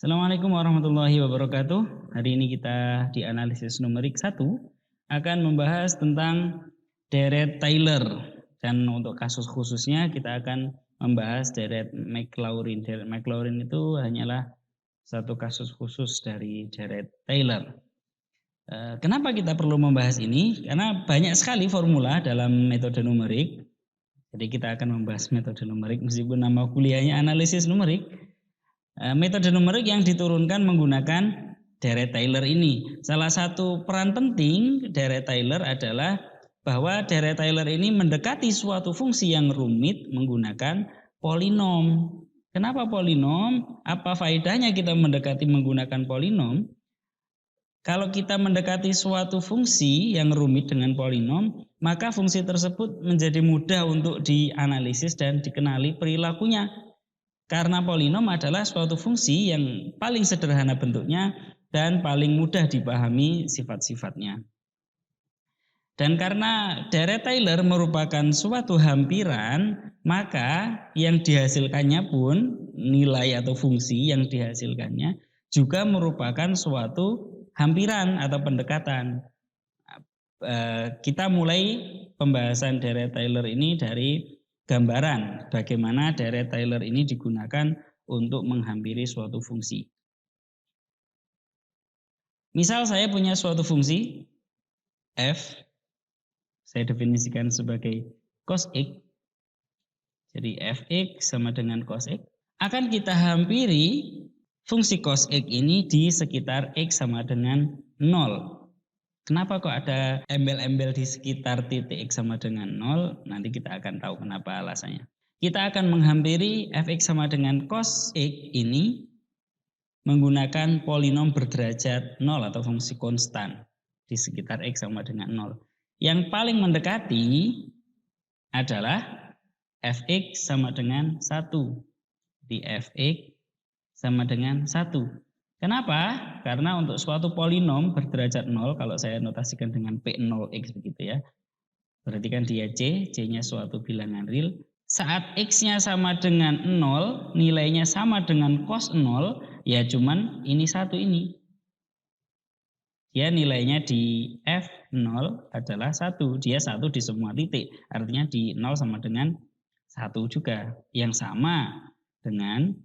Assalamualaikum warahmatullahi wabarakatuh. Hari ini kita di analisis numerik 1 akan membahas tentang deret Taylor. Dan untuk kasus khususnya kita akan membahas deret Maclaurin. Deret Maclaurin itu hanyalah satu kasus khusus dari deret Taylor. Kenapa kita perlu membahas ini? Karena banyak sekali formula dalam metode numerik. Jadi kita akan membahas metode numerik meskipun nama kuliahnya analisis numerik. Metode numerik yang diturunkan menggunakan deret Taylor ini. Salah satu peran penting deret Taylor adalah bahwa deret Taylor ini mendekati suatu fungsi yang rumit menggunakan polinom. Kenapa polinom? Apa faedahnya kita mendekati menggunakan polinom? Kalau kita mendekati suatu fungsi yang rumit dengan polinom, maka fungsi tersebut menjadi mudah untuk dianalisis dan dikenali perilakunya. Karena polinom adalah suatu fungsi yang paling sederhana bentuknya dan paling mudah dipahami sifat-sifatnya. Dan karena deret Taylor merupakan suatu hampiran, maka yang dihasilkannya pun nilai atau fungsi yang dihasilkannya juga merupakan suatu hampiran atau pendekatan. Kita mulai pembahasan deret Taylor ini dari gambaran bagaimana deret Taylor ini digunakan untuk menghampiri suatu fungsi. Misal saya punya suatu fungsi f, saya definisikan sebagai cos x. Jadi fx sama dengan cos x. Akan kita hampiri fungsi cos x ini di sekitar x sama dengan 0. Kenapa kok ada embel-embel di sekitar titik x sama dengan 0? Nanti kita akan tahu kenapa alasannya. Kita akan menghampiri fx sama dengan cos x ini menggunakan polinom berderajat 0 atau fungsi konstan di sekitar x sama dengan 0. Yang paling mendekati adalah fx sama dengan 1. Di fx sama dengan 1. Kenapa? Karena untuk suatu polinom berderajat 0, kalau saya notasikan dengan P0x begitu ya, berarti kan dia C-nya suatu bilangan real. Saat x-nya sama dengan 0, nilainya sama dengan cos 0, ya cuman ini satu ini. Dia nilainya di F0 adalah 1, dia 1 di semua titik, artinya di 0 sama dengan 1 juga, yang sama dengan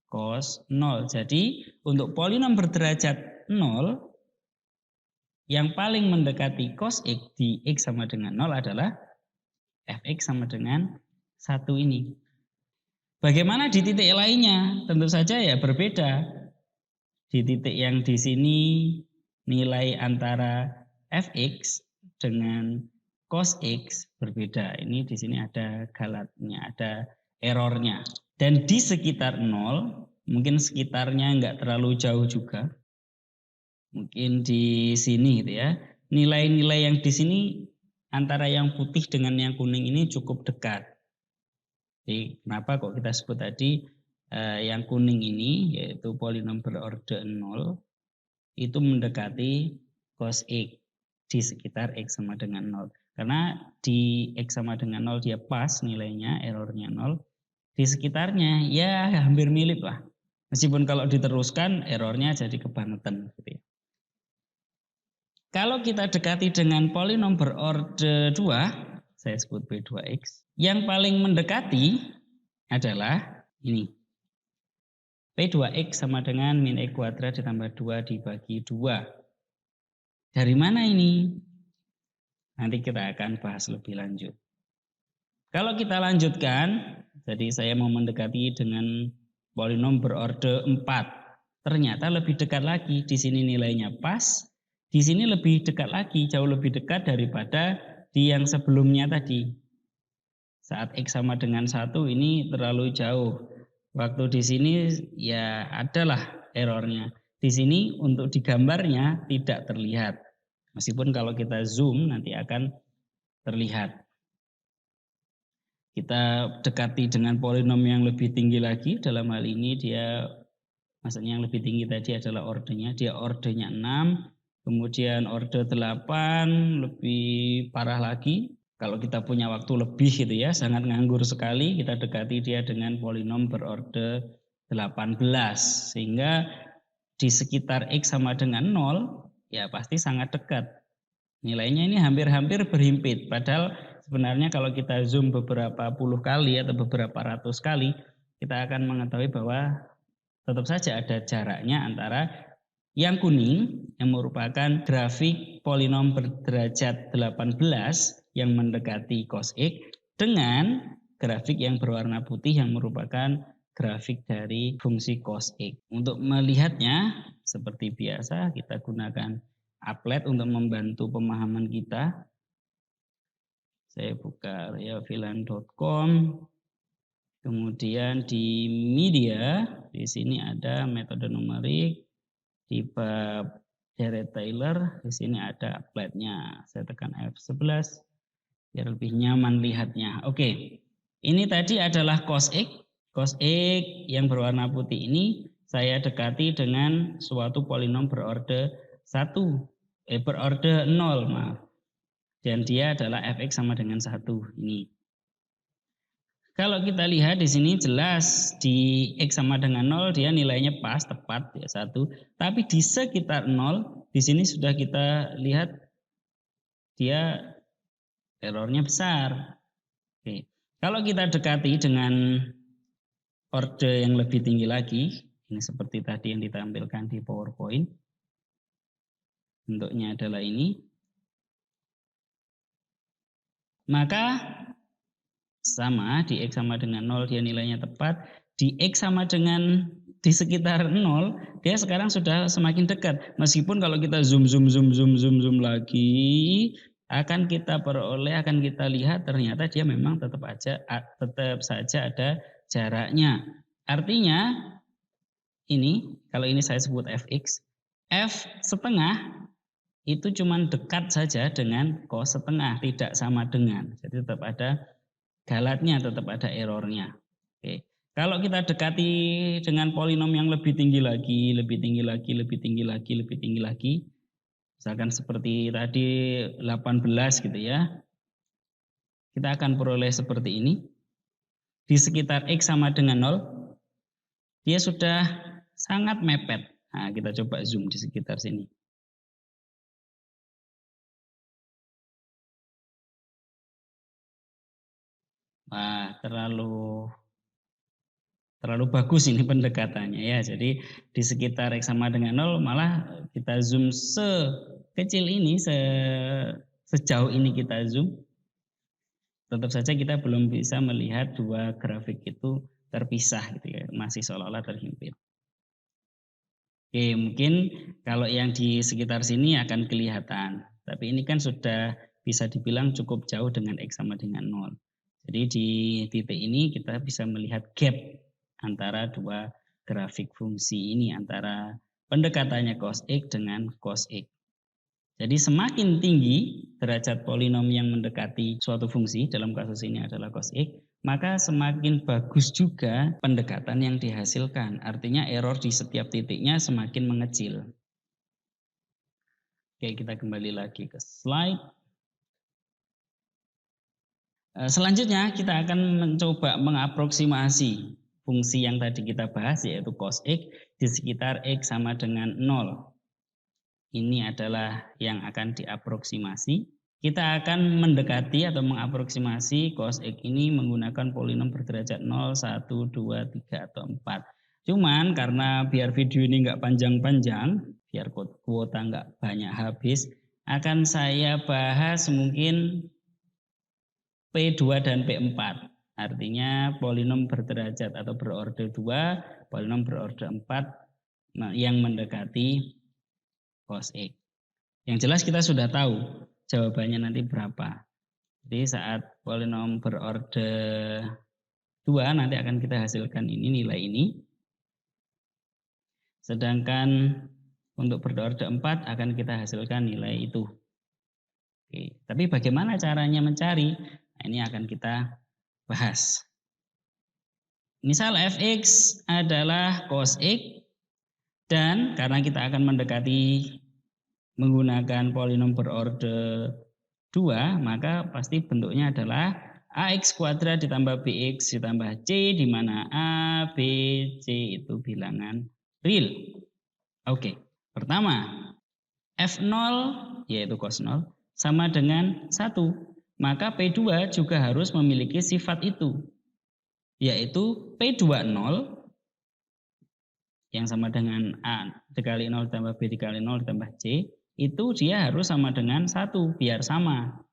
cos 0. Jadi untuk polinom berderajat 0 yang paling mendekati cos x di x sama dengan 0 adalah fx sama dengan 1 ini. Bagaimana di titik lainnya? Tentu saja ya berbeda. Di titik yang di sini nilai antara fx dengan cos x berbeda. Ini di sini ada galatnya, ada errornya. Dan di sekitar 0, mungkin sekitarnya enggak terlalu jauh juga. Mungkin di sini gitu ya. Nilai-nilai yang di sini antara yang putih dengan yang kuning ini cukup dekat. Jadi kenapa kok kita sebut tadi yang kuning ini yaitu polinom berorde 0 itu mendekati cos x di sekitar x sama dengan 0. Karena di x sama dengan 0 dia pas nilainya, errornya 0. Di sekitarnya ya hampir mirip lah. Meskipun kalau diteruskan errornya jadi kebangetan gitu ya. Kalau kita dekati dengan polinom berorde 2, saya sebut P2x, yang paling mendekati adalah ini. P2x sama dengan min x kuadrat ditambah 2 dibagi 2. Dari mana ini? Nanti kita akan bahas lebih lanjut. Kalau kita lanjutkan, jadi saya mau mendekati dengan polinom berorde 4. Ternyata lebih dekat lagi. Di sini nilainya pas. Di sini lebih dekat lagi, jauh lebih dekat daripada di yang sebelumnya tadi. Saat x sama dengan 1 ini terlalu jauh. Waktu di sini ya adalah errornya. Di sini untuk digambarnya tidak terlihat. Meskipun kalau kita zoom nanti akan terlihat. Kita dekati dengan polinom yang lebih tinggi lagi. Dalam hal ini dia, maksudnya yang lebih tinggi tadi adalah ordenya. Dia ordenya 6, kemudian orde 8, lebih parah lagi. Kalau kita punya waktu lebih gitu ya, sangat nganggur sekali, kita dekati dia dengan polinom berorde 18. Sehingga di sekitar X sama dengan 0, ya pasti sangat dekat. Nilainya ini hampir-hampir berhimpit. Padahal sebenarnya kalau kita zoom beberapa puluh kali atau beberapa ratus kali, kita akan mengetahui bahwa tetap saja ada jaraknya antara yang kuning yang merupakan grafik polinom berderajat 18 yang mendekati cos X dengan grafik yang berwarna putih yang merupakan grafik dari fungsi cos X. Untuk melihatnya seperti biasa kita gunakan applet untuk membantu pemahaman kita. Saya buka reavilan.com. Kemudian di media, di sini ada metode numerik, di bab Jared Taylor, di sini ada appletnya. Saya tekan F11 biar lebih nyaman lihatnya. Oke, ini tadi adalah cos X. Cos X yang berwarna putih ini saya dekati dengan suatu polinom berorde 0, maaf. Dan dia adalah fx sama dengan 1 ini. Kalau kita lihat di sini jelas di X sama dengan 0 dia nilainya pas tepat ya 1. Tapi di sekitar 0 di sini sudah kita lihat dia errornya besar. Oke. Kalau kita dekati dengan orde yang lebih tinggi lagi, ini seperti tadi yang ditampilkan di PowerPoint. Bentuknya adalah ini. Maka sama di X sama dengan 0 dia nilainya tepat, di X sama dengan di sekitar 0 dia sekarang sudah semakin dekat. Meskipun kalau kita zoom lagi akan kita peroleh, akan kita lihat ternyata dia memang tetap saja ada jaraknya. Artinya ini kalau ini saya sebut fx, f setengah itu cuma dekat saja dengan cos setengah, tidak sama dengan. Jadi tetap ada galatnya, tetap ada errornya. Oke. Kalau kita dekati dengan polinom yang lebih tinggi lagi, misalkan seperti tadi 18 gitu ya, kita akan peroleh seperti ini. Di sekitar X sama dengan 0, dia sudah sangat mepet. Nah, kita coba zoom di sekitar sini. Wah, terlalu bagus ini pendekatannya ya. Jadi di sekitar X sama dengan 0 malah kita zoom sekecil ini, sejauh ini kita zoom. Tetap saja kita belum bisa melihat dua grafik itu terpisah gitu ya. Masih seolah-olah terhimpit. Oke, mungkin kalau yang di sekitar sini akan kelihatan. Tapi ini kan sudah bisa dibilang cukup jauh dengan X sama dengan 0. Jadi di titik ini kita bisa melihat gap antara dua grafik fungsi ini, antara pendekatannya cos X dengan cos X. Jadi semakin tinggi derajat polinom yang mendekati suatu fungsi, dalam kasus ini adalah cos X, maka semakin bagus juga pendekatan yang dihasilkan. Artinya error di setiap titiknya semakin mengecil. Oke, kita kembali lagi ke slide. Selanjutnya kita akan mencoba mengaproksimasi fungsi yang tadi kita bahas, yaitu cos X di sekitar X sama dengan 0. Ini adalah yang akan diaproksimasi. Kita akan mendekati atau mengaproksimasi cos X ini menggunakan polinom berderajat 0, 1, 2, 3, atau 4. Cuman karena biar video ini nggak panjang-panjang, biar kuota nggak banyak habis, akan saya bahas mungkin P2 dan P4. Artinya polinom berderajat atau berorde 2, polinom berorde 4 yang mendekati cos X. Yang jelas kita sudah tahu jawabannya nanti berapa. Jadi saat polinom berorde 2 nanti akan kita hasilkan ini, nilai ini. Sedangkan untuk berorde 4 akan kita hasilkan nilai itu. Oke, tapi bagaimana caranya mencari? Nah, ini akan kita bahas. Misal fx adalah cos X dan karena kita akan mendekati menggunakan polinom berorde 2, maka pasti bentuknya adalah ax kuadrat ditambah bx ditambah c, di mana a, b, c itu bilangan real. Oke, pertama, F0 yaitu cos 0 sama dengan 1. Maka P2 juga harus memiliki sifat itu, yaitu P20 yang sama dengan A dikali 0 ditambah B dikali 0 ditambah C, itu dia harus sama dengan 1 biar sama.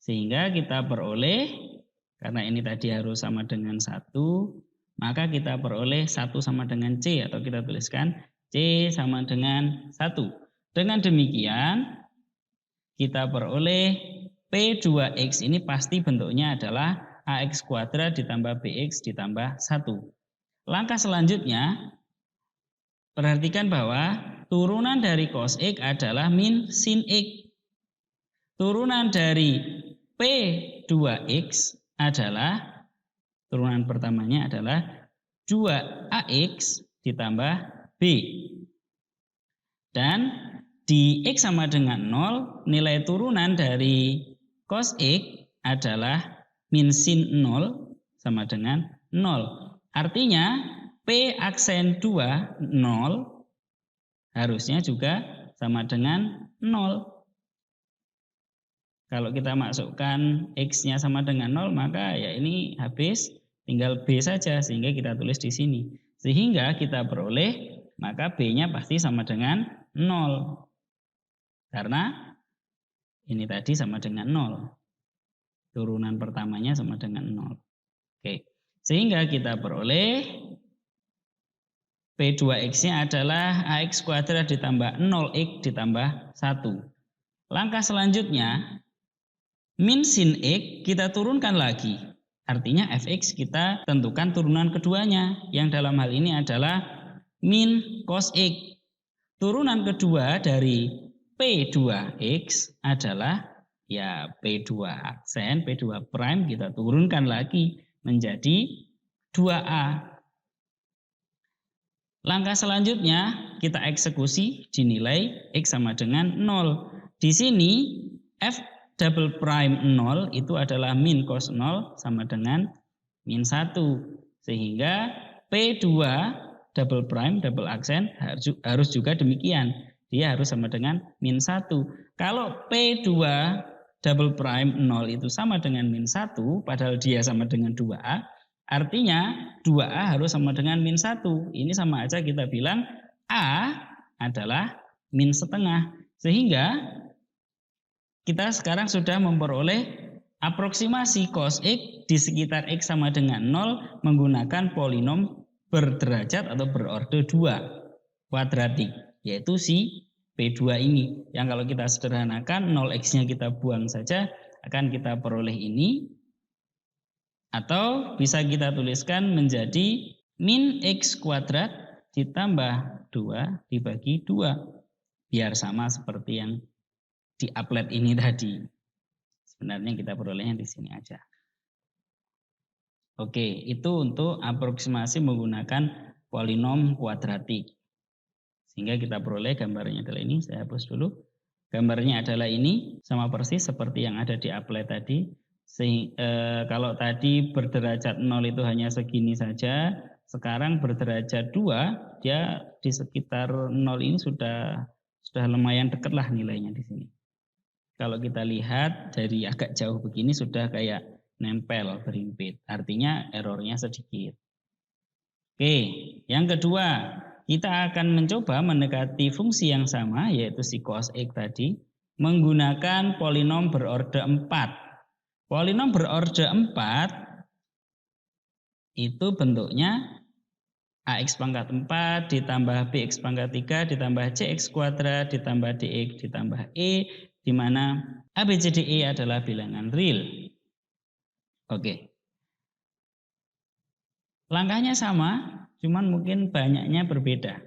Sehingga kita peroleh, karena ini tadi harus sama dengan 1, maka kita peroleh 1 sama dengan C, atau kita tuliskan C sama dengan 1. Dengan demikian kita peroleh P2X ini pasti bentuknya adalah AX kuadrat ditambah BX ditambah 1. Langkah selanjutnya, perhatikan bahwa turunan dari cos X adalah min sin X. Turunan dari P2X adalah, turunan pertamanya adalah 2AX ditambah B. Dan di X sama dengan 0, nilai turunan dari cos X adalah min sin 0 sama dengan 0. Artinya P aksen 2, 0, harusnya juga sama dengan 0. Kalau kita masukkan X-nya sama dengan 0, maka ya ini habis, tinggal B saja, sehingga kita tulis di sini. Sehingga kita peroleh, maka B-nya pasti sama dengan 0. Karena ini tadi sama dengan 0. Turunan pertamanya sama dengan 0. Oke. Sehingga kita peroleh P2X-nya adalah AX kuadrat ditambah 0X ditambah 1. Langkah selanjutnya, min sin X kita turunkan lagi. Artinya Fx kita tentukan turunan keduanya, yang dalam hal ini adalah min cos X. Turunan kedua dari P2X adalah ya P2 aksen, P2 prime kita turunkan lagi menjadi 2A. Langkah selanjutnya kita eksekusi, dinilai X sama dengan 0. Di sini F double prime 0 itu adalah min cos 0 sama dengan min 1. Sehingga P2 double prime, double aksen harus juga demikian. Dia harus sama dengan min 1. Kalau P2 double prime 0 itu sama dengan min 1, padahal dia sama dengan 2A, artinya 2A harus sama dengan min 1. Ini sama aja kita bilang A adalah min setengah. Sehingga kita sekarang sudah memperoleh aproksimasi cos X di sekitar X sama dengan 0 menggunakan polinom berderajat atau berorde 2 kuadratik, yaitu si P2 ini. Yang kalau kita sederhanakan 0X-nya kita buang saja, akan kita peroleh ini. Atau bisa kita tuliskan menjadi min X kuadrat ditambah 2 dibagi 2. Biar sama seperti yang di applet ini tadi. Sebenarnya kita perolehnya di sini aja. Oke, itu untuk aproksimasi menggunakan polinom kuadratik. Sehingga kita peroleh gambarnya adalah ini. Saya hapus dulu. Gambarnya adalah ini, sama persis seperti yang ada di applet tadi. Kalau tadi berderajat 0 itu hanya segini saja, sekarang berderajat 2, dia di sekitar 0 ini sudah lumayan dekat lah nilainya di sini. Kalau kita lihat dari agak jauh begini sudah kayak nempel berimpit, artinya errornya sedikit. Oke, yang kedua, kita akan mencoba mendekati fungsi yang sama, yaitu si cos X tadi, menggunakan polinom berorde 4. Polinom berorde 4 itu bentuknya AX pangkat 4 ditambah BX pangkat 3 ditambah CX kuadrat ditambah DX ditambah E, di mana ABCDE adalah bilangan real. Oke. Langkahnya sama, cuman mungkin banyaknya berbeda.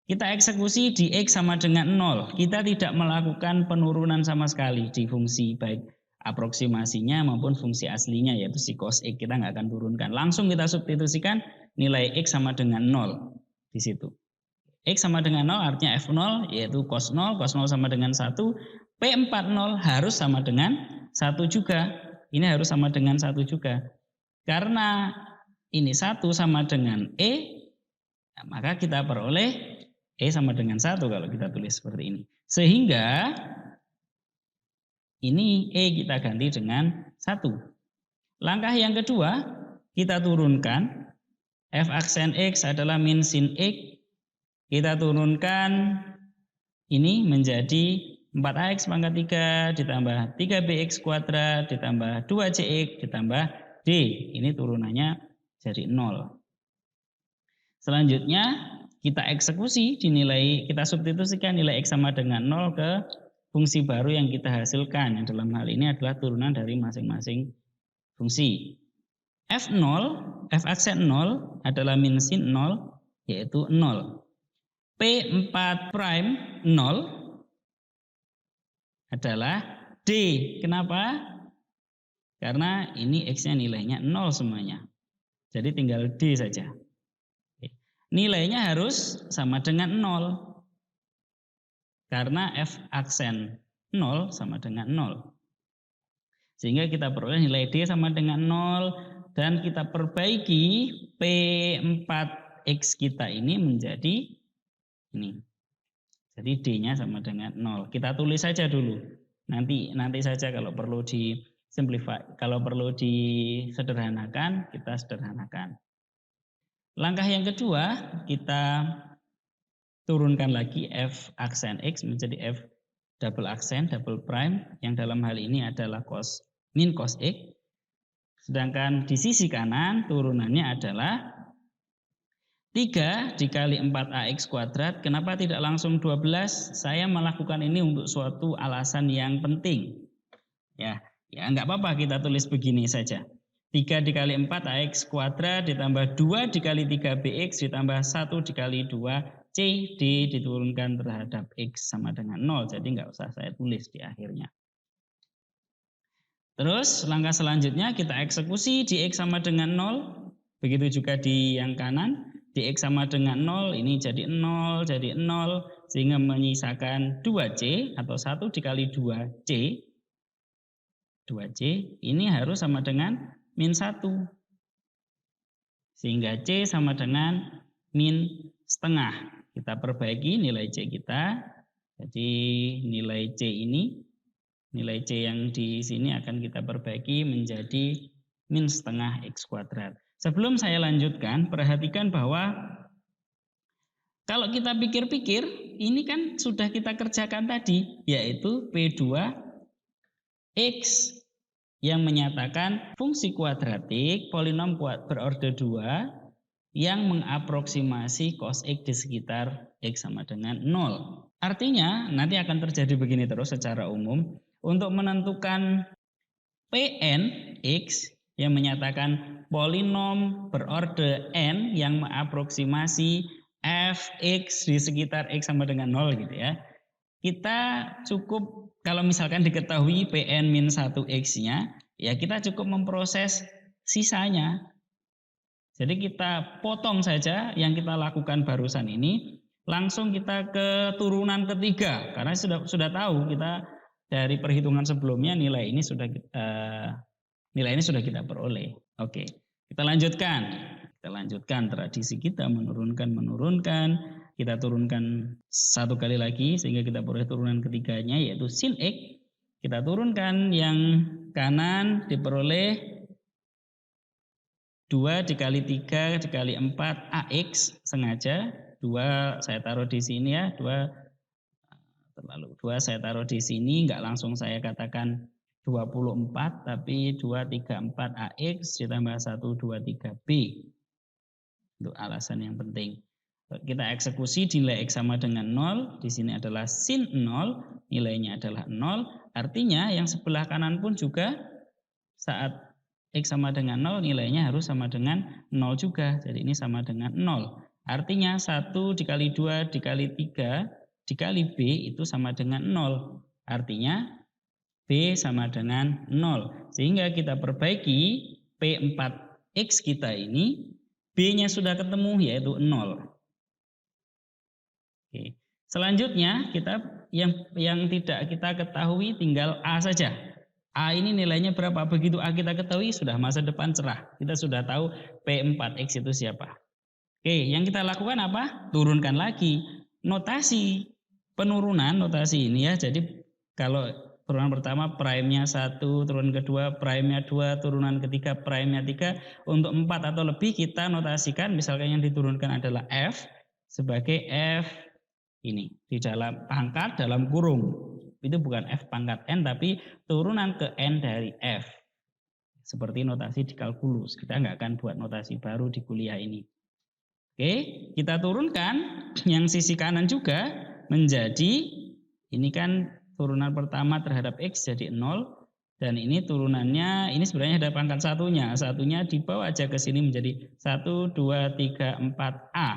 Kita eksekusi di X sama dengan 0. Kita tidak melakukan penurunan sama sekali di fungsi baik aproksimasinya maupun fungsi aslinya, yaitu si cos X. Kita nggak akan turunkan. Langsung kita substitusikan nilai X sama dengan 0 di situ. X sama dengan 0 artinya F0 yaitu cos 0. Cos 0 sama dengan 1. P40 harus sama dengan 1 juga. Ini harus sama dengan 1 juga. Karena ini 1 sama dengan E, maka kita peroleh E sama dengan 1 kalau kita tulis seperti ini. Sehingga ini E kita ganti dengan 1. Langkah yang kedua, kita turunkan F aksen X adalah min sin X. Kita turunkan ini menjadi 4AX pangkat 3 ditambah 3BX kuadrat ditambah 2CX ditambah D. Ini turunannya jadi 0. Selanjutnya kita eksekusi dinilai, kita substitusikan nilai X sama dengan 0 ke fungsi baru yang kita hasilkan. Yang dalam hal ini adalah turunan dari masing-masing fungsi. F0, F aksen 0 adalah min sin 0, yaitu 0. P4 prime 0 adalah D. Kenapa? Karena ini X-nya nilainya 0 semuanya. Jadi tinggal D saja. Nilainya harus sama dengan 0. Karena F aksen 0 sama dengan 0. Sehingga kita peroleh nilai D sama dengan 0. Dan kita perbaiki P4X kita ini menjadi ini. Jadi D-nya sama dengan 0. Kita tulis saja dulu. Nanti saja kalau perlu disimplify, kalau perlu disederhanakan, kita sederhanakan. Langkah yang kedua, kita turunkan lagi F aksen X menjadi F double aksen double prime yang dalam hal ini adalah min cos X. Sedangkan di sisi kanan turunannya adalah 3 dikali 4AX kuadrat. Kenapa tidak langsung 12? Saya melakukan ini untuk suatu alasan yang penting. Ya enggak apa-apa kita tulis begini saja. 3 dikali 4AX kuadrat ditambah 2 dikali 3BX ditambah 1 dikali 2 CD diturunkan terhadap X sama dengan 0. Jadi enggak usah saya tulis di akhirnya. Terus langkah selanjutnya kita eksekusi di X sama dengan 0. Begitu juga di yang kanan. Di X sama dengan 0, ini jadi 0, sehingga menyisakan 2C atau 1 dikali 2C. 2C ini harus sama dengan min 1. Sehingga C sama dengan min setengah. Kita perbaiki nilai C kita. Jadi nilai C ini, nilai C yang di sini akan kita perbaiki menjadi min setengah X kuadrat. Sebelum saya lanjutkan, perhatikan bahwa kalau kita pikir-pikir, ini kan sudah kita kerjakan tadi, yaitu P2X yang menyatakan fungsi kuadratik polinom berorder 2 yang mengaproksimasi cos X di sekitar X sama dengan 0. Artinya nanti akan terjadi begini terus secara umum. Untuk menentukan Pn X yang menyatakan polinom berorder n yang mengaproksimasi fx di sekitar x sama dengan 0 gitu ya. Kita cukup kalau misalkan diketahui Pn min 1x-nya, ya kita cukup memproses sisanya. Jadi kita potong saja yang kita lakukan barusan ini, langsung kita ke turunan ketiga karena sudah tahu kita dari perhitungan sebelumnya nilai ini sudah kita peroleh. Oke, kita lanjutkan. Kita lanjutkan tradisi kita menurunkan. Kita turunkan satu kali lagi sehingga kita peroleh turunan ketiganya yaitu sin X. Kita turunkan yang kanan diperoleh 2 dikali 3 dikali 4 AX sengaja. 2 saya taruh di sini ya. 2 saya taruh di sini, enggak langsung saya katakan 24 tapi 234 AX ditambah 123B. Untuk alasan yang penting. Kita eksekusi nilai X sama dengan 0, di sini adalah sin 0, nilainya adalah 0. Artinya yang sebelah kanan pun juga saat X sama dengan 0 nilainya harus sama dengan 0 juga. Jadi ini sama dengan 0. Artinya 1 dikali 2 dikali 3 dikali B itu sama dengan 0. Artinya B sama dengan 0. Sehingga kita perbaiki P4X kita ini, B-nya sudah ketemu yaitu 0. Oke. Selanjutnya kita yang tidak kita ketahui tinggal A saja. A ini nilainya berapa? Begitu A kita ketahui sudah masa depan cerah. Kita sudah tahu P4X itu siapa. Oke, yang kita lakukan apa? Turunkan lagi. notasi penurunan, notasi ini ya. Jadi kalau turunan pertama prime-nya 1, turunan kedua prime-nya 2, turunan ketiga prime-nya 3. Untuk 4 atau lebih kita notasikan misalkan yang diturunkan adalah F sebagai F ini di dalam pangkat dalam kurung. Itu bukan F pangkat N tapi turunan ke N dari F. Seperti notasi di kalkulus. Kita nggak akan buat notasi baru di kuliah ini. Oke, kita turunkan yang sisi kanan juga menjadi, ini kan turunan pertama terhadap X jadi 0. Dan ini turunannya, ini sebenarnya ada pangkat satunya. Satunya dibawa aja ke sini menjadi 1, 2, 3, 4A.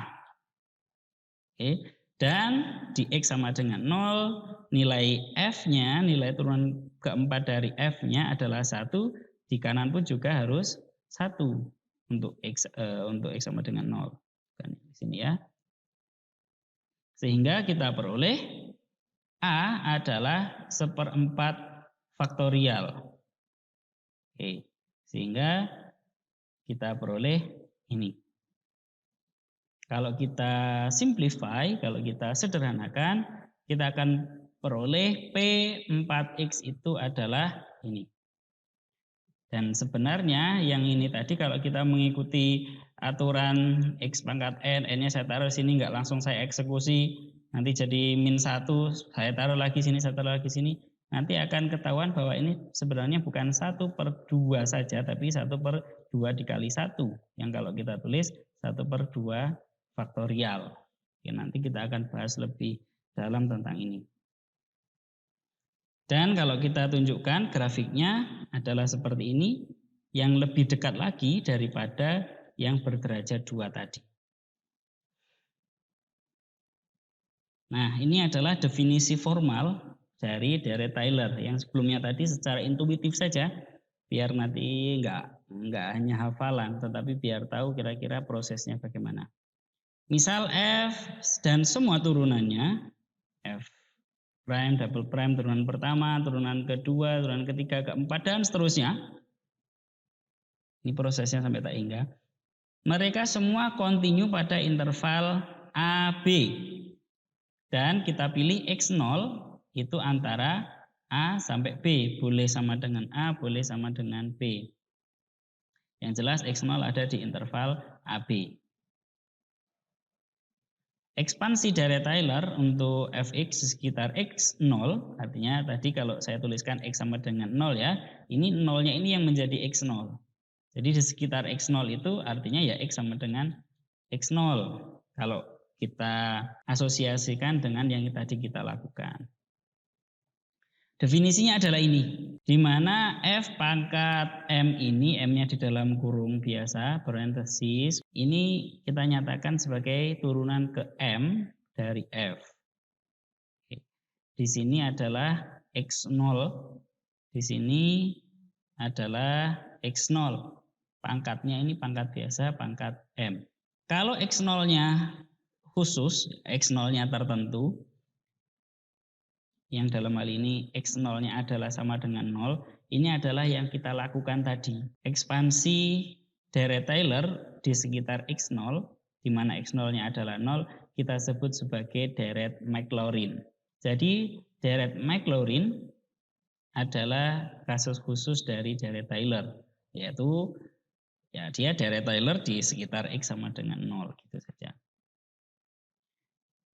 Oke, dan di X sama dengan 0, nilai F-nya, nilai turunan keempat dari F-nya adalah 1. Di kanan pun juga harus 1 untuk X sama dengan 0. Di sini ya. Sehingga kita peroleh A adalah 1/4 faktorial. Oke, sehingga kita peroleh ini. Kalau kita simplify, kalau kita sederhanakan, kita akan peroleh P4X itu adalah ini. Dan sebenarnya yang ini tadi kalau kita mengikuti aturan X pangkat N, N-nya saya taruh sini nggak langsung saya eksekusi, nanti jadi -1, saya taruh lagi sini, saya taruh lagi sini, nanti akan ketahuan bahwa ini sebenarnya bukan 1/2 saja, tapi 1/2 dikali 1, yang kalau kita tulis 1/2 faktorial. Oke, nanti kita akan bahas lebih dalam tentang ini. Dan kalau kita tunjukkan grafiknya adalah seperti ini, yang lebih dekat lagi daripada yang berderajat 2 tadi. Nah, ini adalah definisi formal dari Deret-Taylor yang sebelumnya tadi secara intuitif saja, biar nanti enggak hanya hafalan, tetapi biar tahu kira-kira prosesnya bagaimana. Misal F dan semua turunannya, F prime, double prime, turunan pertama, turunan kedua, turunan ketiga, keempat, dan seterusnya. Ini prosesnya sampai tak hingga. Mereka semua kontinu pada interval AB. Dan kita pilih X0 itu antara A sampai B. Boleh sama dengan A, boleh sama dengan B. Yang jelas X0 ada di interval AB. Ekspansi Deret-Taylor untuk Fx sekitar X0, artinya tadi kalau saya tuliskan X sama dengan 0 ya, ini 0-nya ini yang menjadi X0. Jadi di sekitar X0 itu artinya ya X sama dengan X0. Kalau kita asosiasikan dengan yang tadi kita lakukan. Definisinya adalah ini, di mana F pangkat M ini, M-nya di dalam kurung biasa, parenthesis, ini kita nyatakan sebagai turunan ke M dari F. Di sini adalah X0, di sini adalah X0. Pangkatnya ini pangkat biasa, pangkat M. Kalau X0-nya khusus, X0-nya tertentu, yang dalam hal ini X0-nya adalah sama dengan 0, ini adalah yang kita lakukan tadi. Ekspansi Deret-Taylor di sekitar X0, di mana X0-nya adalah 0, kita sebut sebagai Deret-Maclaurin. Jadi Deret-Maclaurin adalah kasus khusus dari Deret-Taylor, yaitu ya dia Deret-Taylor di sekitar X sama dengan 0, gitu saja.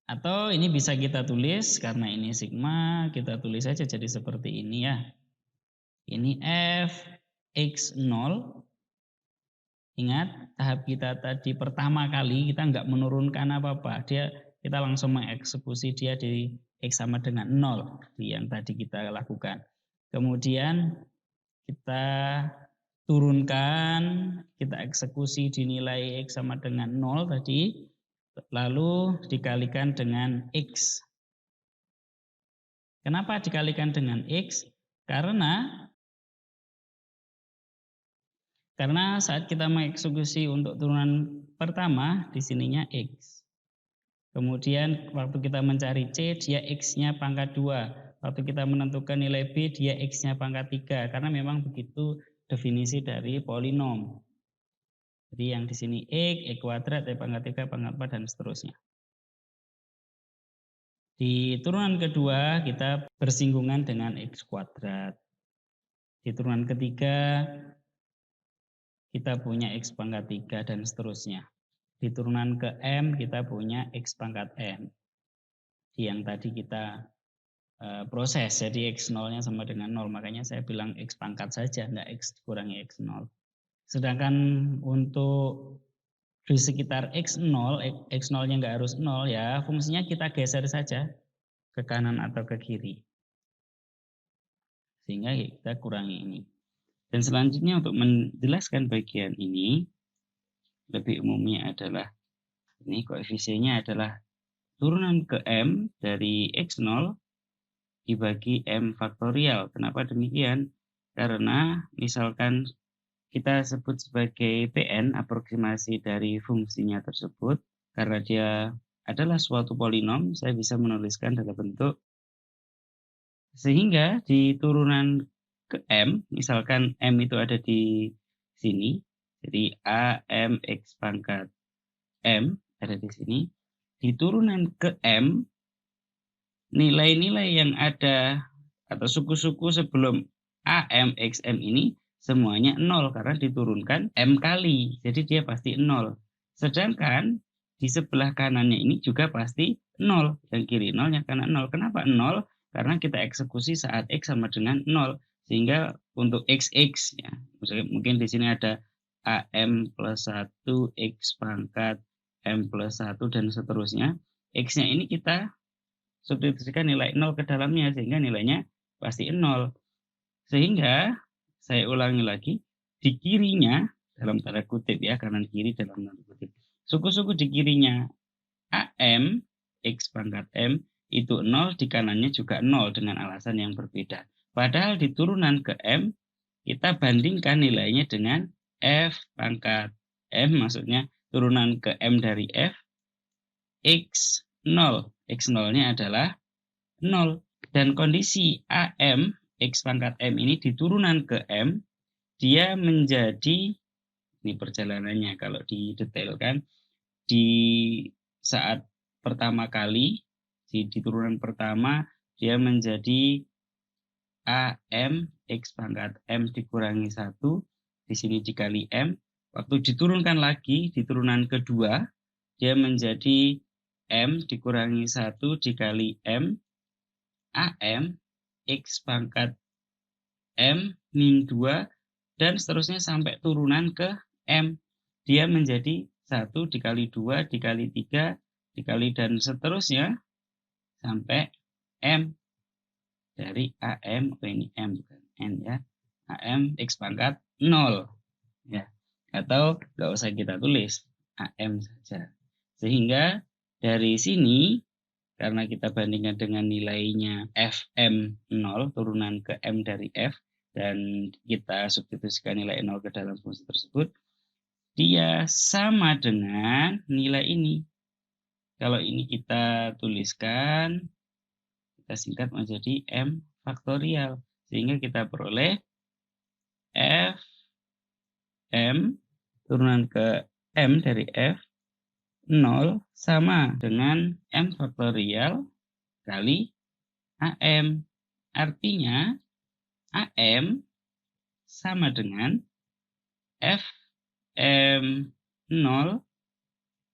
Atau ini bisa kita tulis, karena ini sigma, kita tulis saja jadi seperti ini ya. Ini F X0. Ingat, tahap kita tadi pertama kali kita nggak menurunkan apa-apa. Kita langsung mengeksekusi dia di X sama dengan 0, yang tadi kita lakukan. Kemudian kita turunkan, kita eksekusi di nilai X sama dengan 0 tadi, lalu dikalikan dengan X. Kenapa dikalikan dengan X? Karena saat kita mengeksekusi untuk turunan pertama, di sininya X. Kemudian waktu kita mencari C, dia X-nya pangkat 2. Waktu kita menentukan nilai B, dia X-nya pangkat 3. Karena memang begitu definisi dari polinom. Jadi yang di sini X, E kuadrat, E pangkat 3, pangkat 4, dan seterusnya. Di turunan kedua kita bersinggungan dengan X kuadrat. Di turunan ketiga kita punya X pangkat 3 dan seterusnya. Di turunan ke M kita punya X pangkat M. Yang tadi kita proses, jadi X0-nya sama dengan 0. Makanya saya bilang X pangkat saja, enggak X dikurangi X0. Sedangkan untuk di sekitar X0, X0-nya enggak harus 0 ya, fungsinya kita geser saja ke kanan atau ke kiri. Sehingga kita kurangi ini. Dan selanjutnya untuk menjelaskan bagian ini, lebih umumnya adalah ini koefisiennya adalah turunan ke M dari X0 dibagi M faktorial. Kenapa demikian? Karena misalkan kita sebut sebagai Pn, aproksimasi dari fungsinya tersebut, karena dia adalah suatu polinom, saya bisa menuliskan dalam bentuk sehingga di turunan ke M, misalkan M itu ada di sini, jadi A, M, X pangkat M ada di sini. Di turunan ke M, nilai-nilai yang ada atau suku-suku sebelum A, M, X, M ini semuanya 0 karena diturunkan M kali, jadi dia pasti 0. Sedangkan di sebelah kanannya ini juga pasti 0, yang kiri 0, yang kanan 0. Kenapa 0? Karena kita eksekusi saat X sama dengan 0. Sehingga untuk XX, ya, mungkin di sini ada AM plus 1, X pangkat M plus 1, dan seterusnya. X-nya ini kita substitusikan nilai 0 ke dalamnya, sehingga nilainya pasti 0. Sehingga, saya ulangi lagi, di kirinya, dalam tanda kutip ya, kanan kiri dalam tanda kutip, suku-suku di kirinya AM, X pangkat M, itu 0, di kanannya juga 0 dengan alasan yang berbeda. Padahal di turunan ke M, kita bandingkan nilainya dengan F pangkat M, maksudnya turunan ke M dari F, X0. X0-nya adalah 0. Dan kondisi AM, X pangkat M ini di turunan ke M, dia menjadi, ini perjalanannya kalau didetailkan, di saat pertama kali, di turunan pertama, dia menjadi AM X pangkat M dikurangi 1, di sini dikali M. Waktu diturunkan lagi, di turunan kedua, dia menjadi M dikurangi 1 dikali M, AM X pangkat M min 2, dan seterusnya sampai turunan ke M. Dia menjadi 1 dikali 2 dikali 3 dikali dan seterusnya sampai M. Dari AM, ini M bukan N ya, AM X pangkat 0 ya, atau nggak usah kita tulis, AM saja. Sehingga dari sini, karena kita bandingkan dengan nilainya FM 0 turunan ke M dari F, dan kita substitusikan nilai 0 ke dalam fungsi tersebut, dia sama dengan nilai ini. Kalau ini kita tuliskan, kita singkat menjadi M faktorial. Sehingga kita peroleh F M turunan ke M dari F 0 sama dengan M faktorial kali AM. Artinya AM sama dengan F M 0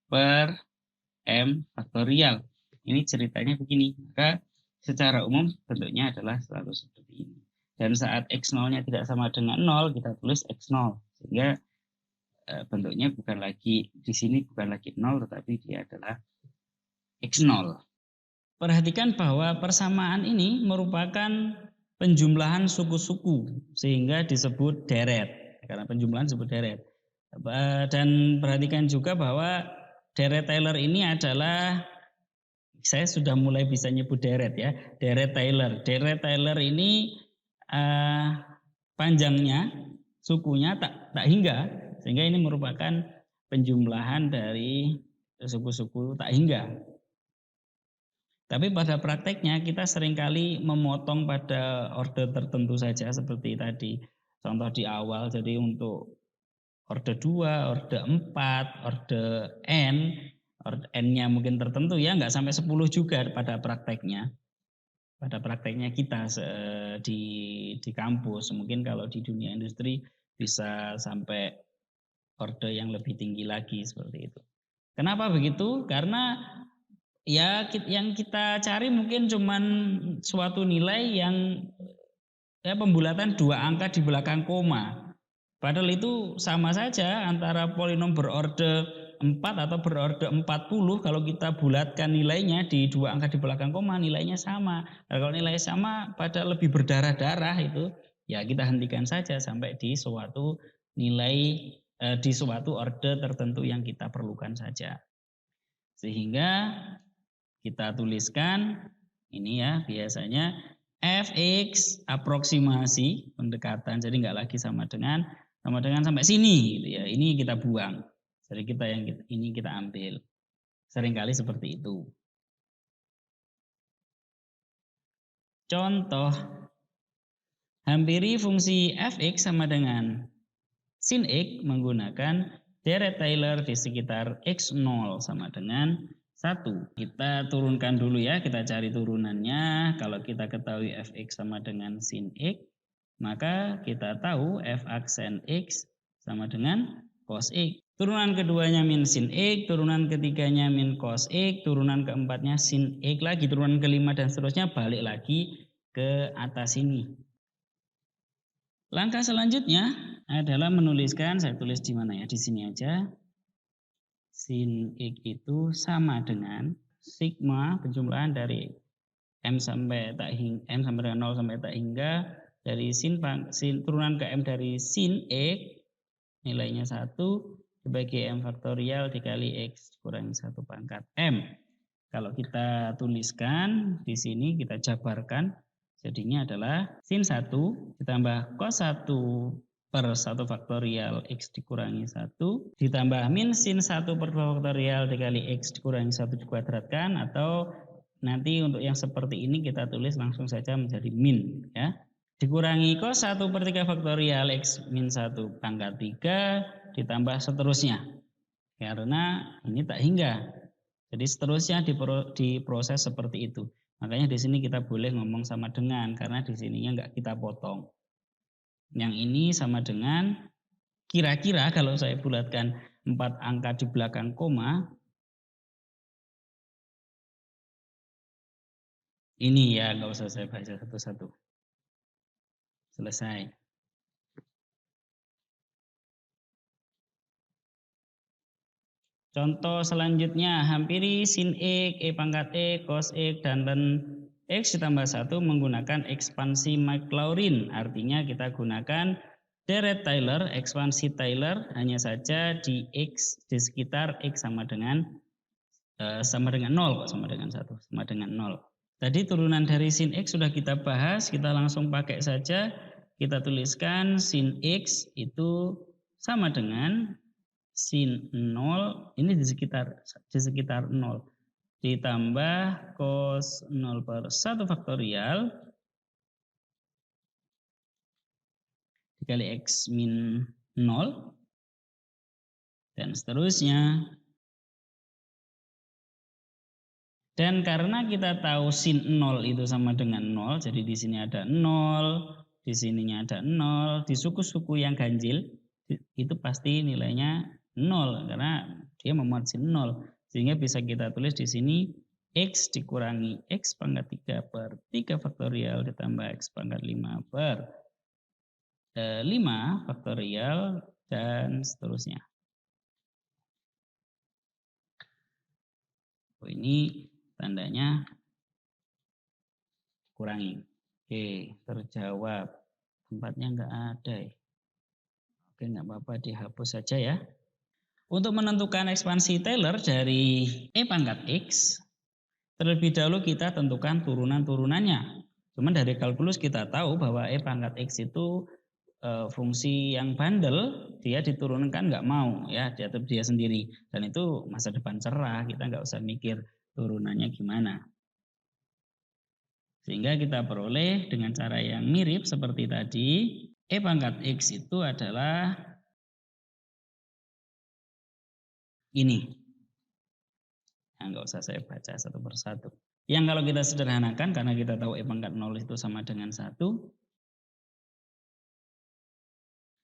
per M faktorial. Ini ceritanya begini. Maka secara umum bentuknya adalah selalu seperti ini. Dan saat X0-nya tidak sama dengan 0, kita tulis X0. Sehingga bentuknya bukan lagi, di sini bukan lagi 0, tetapi dia adalah X0. Perhatikan bahwa persamaan ini merupakan penjumlahan suku-suku, sehingga disebut deret. Karena penjumlahan disebut deret. Dan perhatikan juga bahwa deret Taylor ini adalah, saya sudah mulai bisa nyebut deret ya, deret Taylor. Deret Taylor ini panjangnya, sukunya tak hingga, sehingga ini merupakan penjumlahan dari suku-suku tak hingga. Tapi pada prakteknya kita seringkali memotong pada orde tertentu saja seperti tadi. Contoh di awal, jadi untuk orde 2, orde 4, orde N, N-nya mungkin tertentu ya, nggak sampai 10 juga pada prakteknya. Pada prakteknya kita di kampus, mungkin kalau di dunia industri bisa sampai orde yang lebih tinggi lagi seperti itu. Kenapa begitu? Karena ya yang kita cari mungkin cuman suatu nilai yang ya pembulatan 2 angka di belakang koma. Padahal itu sama saja antara polinom berorde 4 atau berorde 40, kalau kita bulatkan nilainya di 2 angka di belakang koma nilainya sama. Nah, kalau nilai sama pada lebih berdarah-darah itu ya kita hentikan saja sampai di suatu nilai di suatu orde tertentu yang kita perlukan saja. Sehingga kita tuliskan ini ya biasanya fx aproksimasi pendekatan, jadi nggak lagi sama dengan sampai sini gitu ya, ini kita buang, jadi kita yang ini kita ambil, seringkali seperti itu. Contoh, hampiri fungsi fx sama dengan sin x menggunakan deret Taylor di sekitar x0 sama dengan 1. Kita turunkan dulu ya, kita cari turunannya. Kalau kita ketahui fx sama dengan sin x, maka kita tahu f aksen x sama dengan cos x. Turunan keduanya min sin x, turunan ketiganya min cos x, turunan keempatnya sin x lagi, turunan kelima dan seterusnya balik lagi ke atas ini. Langkah selanjutnya adalah menuliskan, saya tulis di mana ya, di sini aja. Sin x itu sama dengan sigma penjumlahan dari m sampai dengan 0 sampai tak hingga dari sin turunan ke m dari sin x nilainya 1 dibagi m faktorial dikali x kurangi 1 pangkat m. Kalau kita tuliskan di sini, kita jabarkan, jadinya adalah sin 1 ditambah cos 1 per 1 faktorial x dikurangi 1 ditambah min sin 1 per 2 faktorial dikali x dikurangi 1 dikuadratkan, atau nanti untuk yang seperti ini kita tulis langsung saja menjadi min ya. Dikurangi cos 1 per 3 faktorial x min 1 pangkat 3 ditambah seterusnya. Karena ini tak hingga. Jadi seterusnya diproses seperti itu. Makanya di sini kita boleh ngomong sama dengan, karena di sininya enggak kita potong. Yang ini sama dengan kira-kira kalau saya bulatkan 4 angka di belakang koma, ini ya nggak usah saya baca satu-satu. Selesai. Contoh selanjutnya, hampiri sin x, e pangkat x, cos x, dan ln x ditambah 1 menggunakan ekspansi Maclaurin. Artinya kita gunakan deret Taylor, ekspansi Taylor, hanya saja di x di sekitar x sama dengan 0 kok, sama dengan 1, sama dengan 0. Tadi turunan dari sin x sudah kita bahas, kita langsung pakai saja. Kita tuliskan sin x itu sama dengan sin 0 ini di sekitar 0 ditambah cos 0 per 1 faktorial dikali x min 0 dan seterusnya. Dan karena kita tahu sin 0 itu sama dengan 0, jadi di sini ada 0, di sininya ada 0, di suku-suku yang ganjil itu pasti nilainya 0 karena dia memuat sin 0, sehingga bisa kita tulis di sini x dikurangi x pangkat 3 per 3 faktorial ditambah x pangkat 5 per 5 faktorial dan seterusnya. Oh, ini tandanya kurangi. Oke, terjawab. Tempatnya nggak ada ya. Oke, nggak apa-apa, dihapus saja ya. Untuk menentukan ekspansi Taylor dari e pangkat x, terlebih dahulu kita tentukan turunan-turunannya. Cuman dari kalkulus kita tahu bahwa e pangkat x itu fungsi yang bandel, dia diturunkan nggak mau ya, diatur dia sendiri. Dan itu masa depan cerah, kita nggak usah mikir turunannya gimana. Sehingga kita peroleh dengan cara yang mirip seperti tadi, e pangkat x itu adalah ini. Nah, nggak usah saya baca satu persatu. Yang kalau kita sederhanakan, karena kita tahu E pangkat 0 itu sama dengan 1,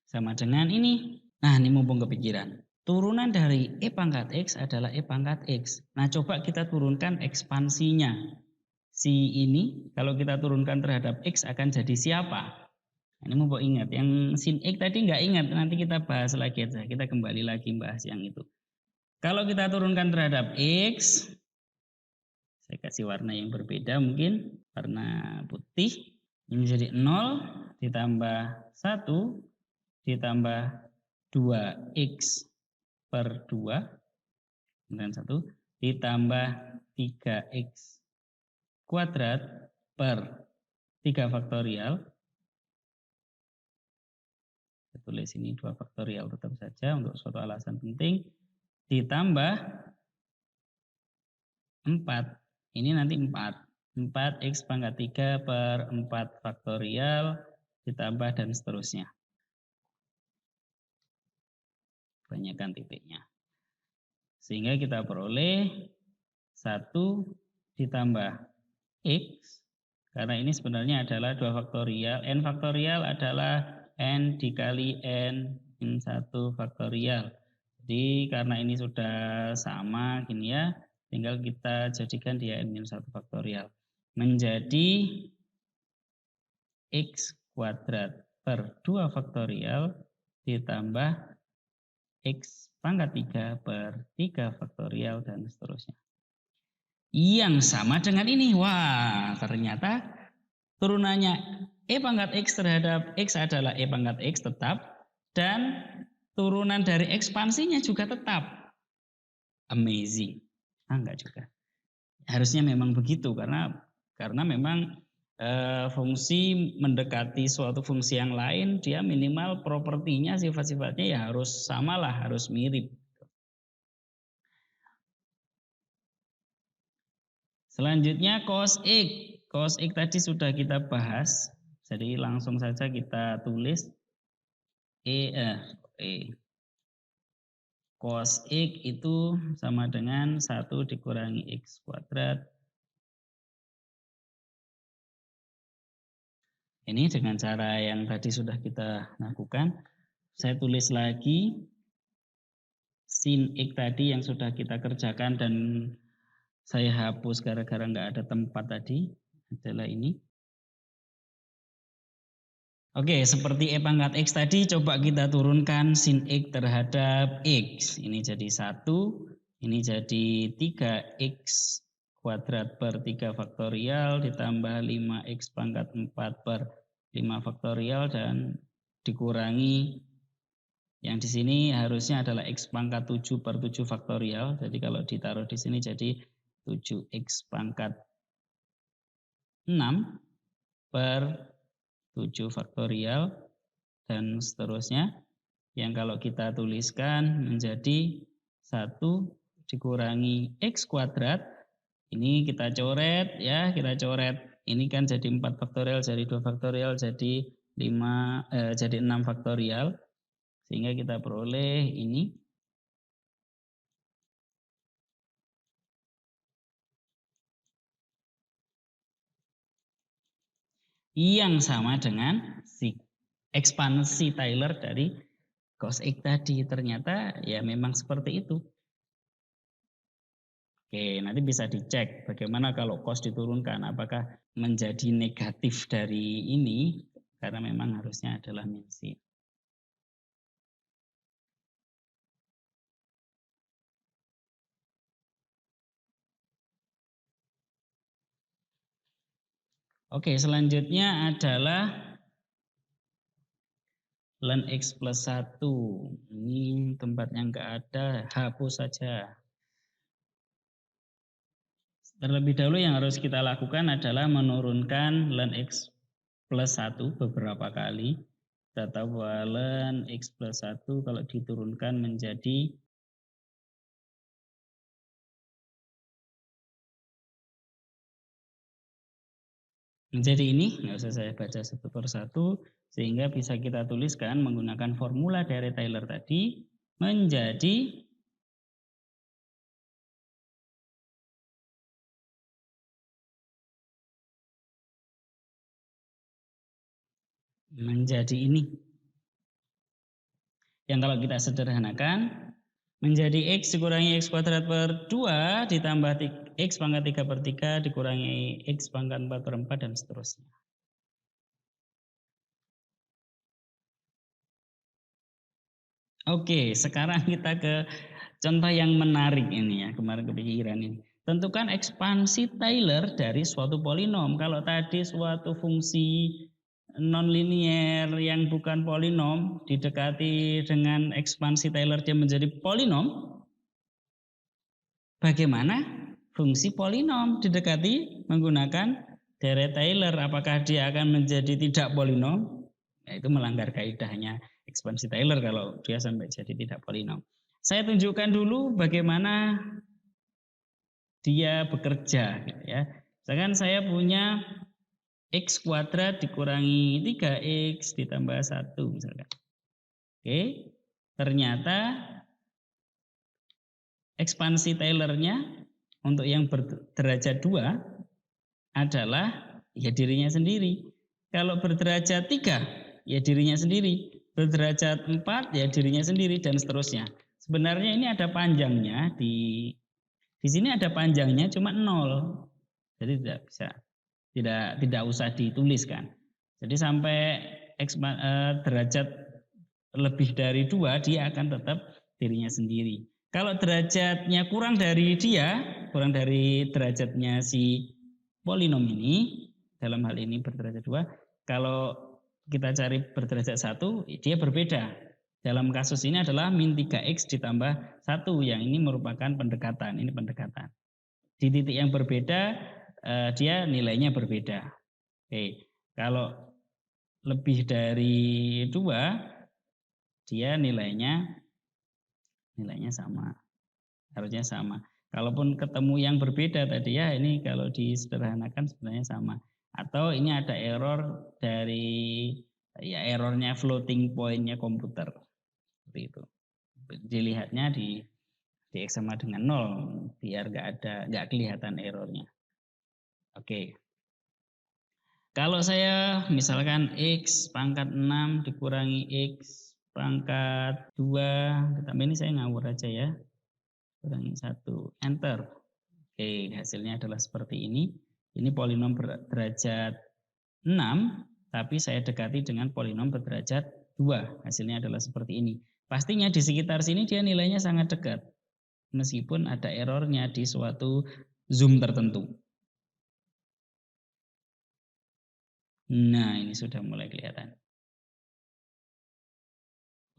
sama dengan ini. Nah, ini mumpung kepikiran. Turunan dari E pangkat X adalah E pangkat X. Nah, coba kita turunkan ekspansinya. Si ini, kalau kita turunkan terhadap X akan jadi siapa? Ini mumpung ingat. Yang sin X tadi nggak ingat, nanti kita bahas lagi aja. Kita kembali lagi bahas yang itu. Kalau kita turunkan terhadap X, saya kasih warna yang berbeda mungkin, warna putih. Ini jadi 0 ditambah 1 ditambah 2x per 2 dan 1 ditambah 3x kuadrat per 3 faktorial. Saya tulis ini 2 faktorial tetap saja untuk suatu alasan penting. Ditambah 4. Ini nanti 4. 4x pangkat 3 per 4 faktorial ditambah dan seterusnya. Banyakkan titiknya. Sehingga kita peroleh 1 ditambah x, karena ini sebenarnya adalah 2 faktorial. N faktorial adalah N dikali N min 1 faktorial. Jadi karena ini sudah sama gini ya, tinggal kita jadikan dia N min 1 faktorial. Menjadi x kuadrat per 2 faktorial ditambah x pangkat 3 per 3 faktorial dan seterusnya. Yang sama dengan ini. Wah, ternyata turunannya E pangkat X terhadap X adalah E pangkat X tetap. Dan turunan dari ekspansinya juga tetap. Amazing. Enggak juga. Harusnya memang begitu karena memang fungsi mendekati suatu fungsi yang lain, dia minimal propertinya, sifat-sifatnya ya harus samalah, harus mirip. Selanjutnya cos X. Cos X tadi sudah kita bahas, jadi langsung saja kita tulis cos X itu sama dengan 1 dikurangi X kuadrat. Ini dengan cara yang tadi sudah kita lakukan. Saya tulis lagi sin X tadi yang sudah kita kerjakan dan saya hapus gara-gara nggak ada tempat tadi, adalah ini. Oke, seperti E pangkat X tadi, coba kita turunkan sin X terhadap X. Ini jadi 1, ini jadi 3X kuadrat per 3 faktorial ditambah 5X pangkat 4 per 5 faktorial dan dikurangi yang di sini harusnya adalah X pangkat 7 per 7 faktorial. Jadi kalau ditaruh di sini jadi 7X pangkat 6 per 7 faktorial dan seterusnya. Yang kalau kita tuliskan menjadi 1 dikurangi X kuadrat. Ini kita coret ya, kita coret. Ini kan jadi 4 faktorial, jadi 2 faktorial, jadi 6 faktorial. Sehingga kita peroleh ini. Yang sama dengan si ekspansi Taylor dari cos X tadi. Ternyata ya memang seperti itu. Oke, nanti bisa dicek bagaimana kalau cos diturunkan, apakah menjadi negatif dari ini, karena memang harusnya adalah min sin. Oke, selanjutnya adalah ln X plus 1. Ini tempatnya nggak ada, hapus saja. Terlebih dahulu yang harus kita lakukan adalah menurunkan ln X plus 1 beberapa kali. Kita tahu bahwa ln X plus 1 kalau diturunkan menjadi ini, nggak usah saya baca satu persatu, sehingga bisa kita tuliskan menggunakan formula dari Taylor tadi menjadi menjadi ini. Yang kalau kita sederhanakan menjadi X dikurangi X kuadrat per 2 ditambah X pangkat 3 per 3 dikurangi X pangkat 4 per 4 dan seterusnya. Oke, sekarang kita ke contoh yang menarik ini ya, kemarin kepikiran ini. Tentukan ekspansi Taylor dari suatu polinom. Kalau tadi suatu fungsi nonlinier yang bukan polinom didekati dengan ekspansi Taylor dia menjadi polinom. Bagaimana fungsi polinom didekati menggunakan deret Taylor? Apakah dia akan menjadi tidak polinom? Ya, itu melanggar kaidahnya ekspansi Taylor kalau dia sampai jadi tidak polinom. Saya tunjukkan dulu bagaimana dia bekerja, gitu ya. Misalkan saya punya X kuadrat dikurangi 3X ditambah 1 misalkan. Oke, ternyata ekspansi Taylor-nya untuk yang berderajat 2 adalah ya dirinya sendiri. Kalau berderajat 3 ya dirinya sendiri. Berderajat 4 ya dirinya sendiri dan seterusnya. Sebenarnya ini ada panjangnya di sini ada panjangnya cuma 0. Jadi tidak bisa tidak usah dituliskan. Jadi sampai derajat lebih dari 2 dia akan tetap dirinya sendiri. Kalau derajatnya kurang dari dia, kurang dari derajatnya si polinom ini, dalam hal ini berderajat 2, kalau kita cari berderajat 1, dia berbeda. Dalam kasus ini adalah min 3x ditambah 1, yang ini merupakan pendekatan, ini pendekatan. Di titik yang berbeda, dia nilainya berbeda. Oke, kalau lebih dari 2, dia nilainya sama, harusnya sama. Kalaupun ketemu yang berbeda tadi ya, ini kalau disederhanakan sebenarnya sama. Atau ini ada error dari ya errornya floating point-nya komputer, seperti itu. Dilihatnya di X sama dengan 0 biar nggak kelihatan errornya. Oke. Kalau saya misalkan X pangkat 6 dikurangi X pangkat 2, ditambah ini saya ngawur aja ya, kurangi 1, enter. Oke, hasilnya adalah seperti ini. Ini polinom berderajat 6, tapi saya dekati dengan polinom berderajat 2. Hasilnya adalah seperti ini. Pastinya di sekitar sini dia nilainya sangat dekat, meskipun ada errornya di suatu zoom tertentu. Nah, ini sudah mulai kelihatan.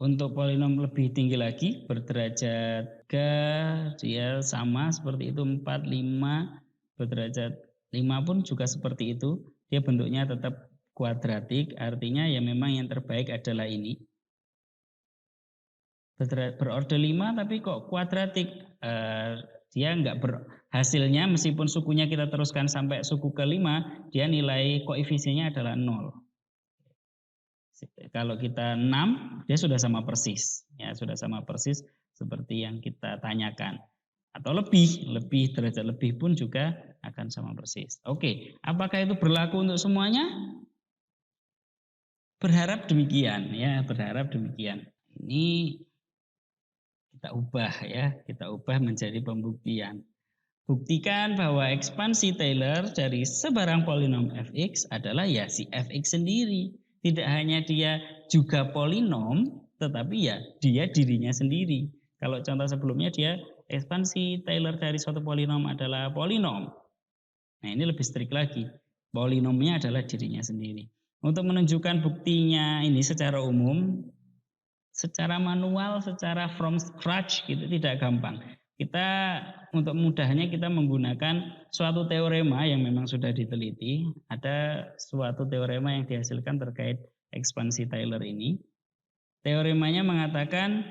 Untuk polinom lebih tinggi lagi, berderajat 3, dia sama seperti itu, 4, 5, berderajat 5 pun juga seperti itu. Dia bentuknya tetap kuadratik, artinya ya memang yang terbaik adalah ini. Berorder 5 tapi kok kuadratik, dia enggak hasilnya meskipun sukunya kita teruskan sampai suku ke-5, dia nilai koefisiennya adalah 0. Kalau kita 6, dia sudah sama persis, ya sudah sama persis seperti yang kita tanyakan. Atau lebih derajat lebih pun juga akan sama persis. Oke, apakah itu berlaku untuk semuanya? Berharap demikian, ya berharap demikian. Ini kita ubah menjadi pembuktian. Buktikan bahwa ekspansi Taylor dari sebarang polinom fx adalah ya si fx sendiri. Tidak hanya dia juga polinom, tetapi ya dia dirinya sendiri. Kalau contoh sebelumnya dia ekspansi Taylor dari suatu polinom adalah polinom. Nah, ini lebih strict lagi. Polinomnya adalah dirinya sendiri. Untuk menunjukkan buktinya ini secara umum, secara manual, secara from scratch gitu tidak gampang. Kita untuk mudahnya kita menggunakan suatu teorema yang memang sudah diteliti. Ada suatu teorema yang dihasilkan terkait ekspansi Taylor ini. Teoremanya mengatakan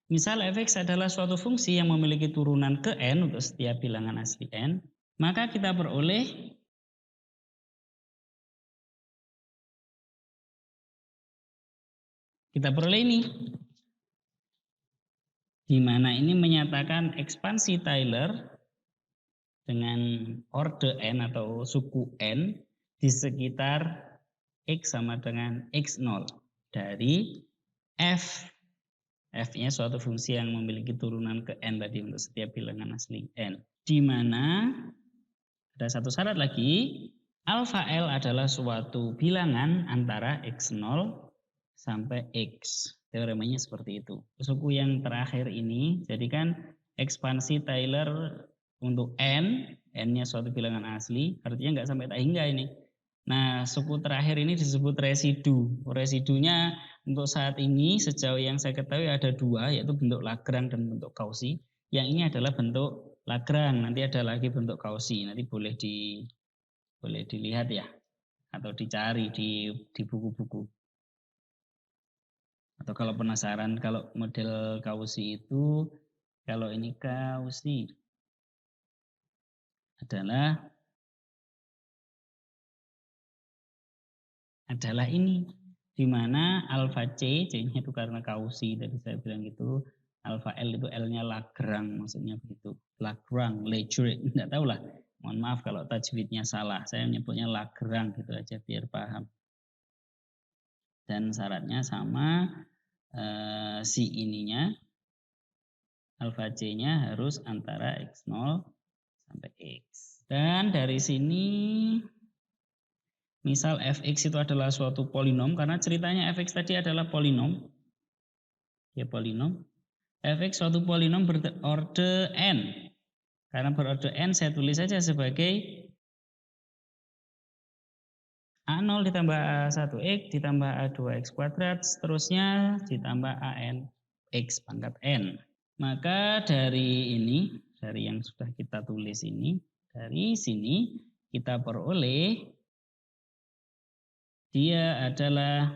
misal fx adalah suatu fungsi yang memiliki turunan ke n untuk setiap bilangan asli n, maka kita peroleh ini, di mana ini menyatakan ekspansi Taylor dengan orde n atau suku n di sekitar X sama dengan X0 dari F. F-nya suatu fungsi yang memiliki turunan ke N tadi untuk setiap bilangan asli N. Di mana ada satu syarat lagi, alfa L adalah suatu bilangan antara X0 sampai X. Teoremanya seperti itu. Suku yang terakhir ini, jadikan ekspansi Taylor untuk N, N-nya suatu bilangan asli, artinya nggak sampai tak hingga ini. Nah, suku terakhir ini disebut residu. Residunya untuk saat ini sejauh yang saya ketahui ada dua, yaitu bentuk Lagrange dan bentuk Cauchy. Yang ini adalah bentuk Lagrange, nanti ada lagi bentuk Cauchy. Nanti boleh dilihat ya, atau dicari di buku-buku. Atau kalau penasaran, kalau model Cauchy itu, kalau ini Cauchy adalah ini, di mana alfa C, C-nya itu karena Cauchy tadi saya bilang gitu, alfa L itu L-nya Lagrange, maksudnya begitu. Lagrange, Legendre, enggak tahu lah. Mohon maaf kalau tajwidnya salah, saya menyebutnya Lagrange gitu aja biar paham. Dan syaratnya sama, si ininya, alfa C-nya harus antara X0 sampai X. Dan dari sini misal fx itu adalah suatu polinom, karena ceritanya fx tadi adalah polinom. Ya, polinom. Fx suatu polinom berorde n. Karena berorde n saya tulis saja sebagai A0 ditambah A1x ditambah A2x kuadrat, seterusnya ditambah AN x pangkat n. Maka dari ini, dari yang sudah kita tulis ini, dari sini kita peroleh dia adalah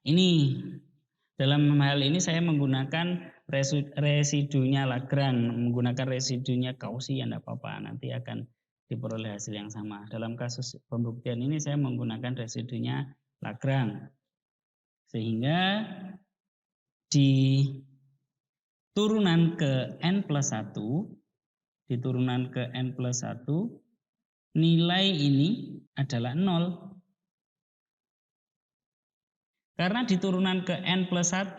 ini. Dalam hal ini saya menggunakan residunya Lagrange, menggunakan residunya Cauchy ya enggak apa-apa, nanti akan diperoleh hasil yang sama. Dalam kasus pembuktian ini saya menggunakan residunya Lagrange. Sehingga di turunan ke N plus 1, di turunan ke N plus 1, nilai ini adalah 0. Karena di turunan ke N plus 1,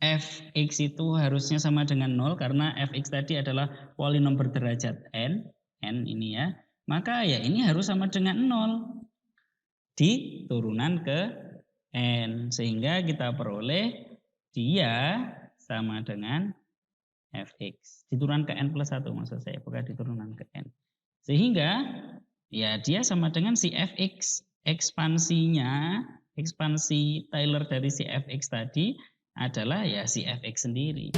fx itu harusnya sama dengan 0 karena fx tadi adalah polinom berderajat n ini ya. Maka ya ini harus sama dengan 0 di turunan ke n. Sehingga kita peroleh dia sama dengan fx. Di turunan ke n plus 1 maksud saya, bukan di turunan ke n. Sehingga ya dia sama dengan si fx. Ekspansi Taylor dari si fx tadi adalah ya si fx sendiri.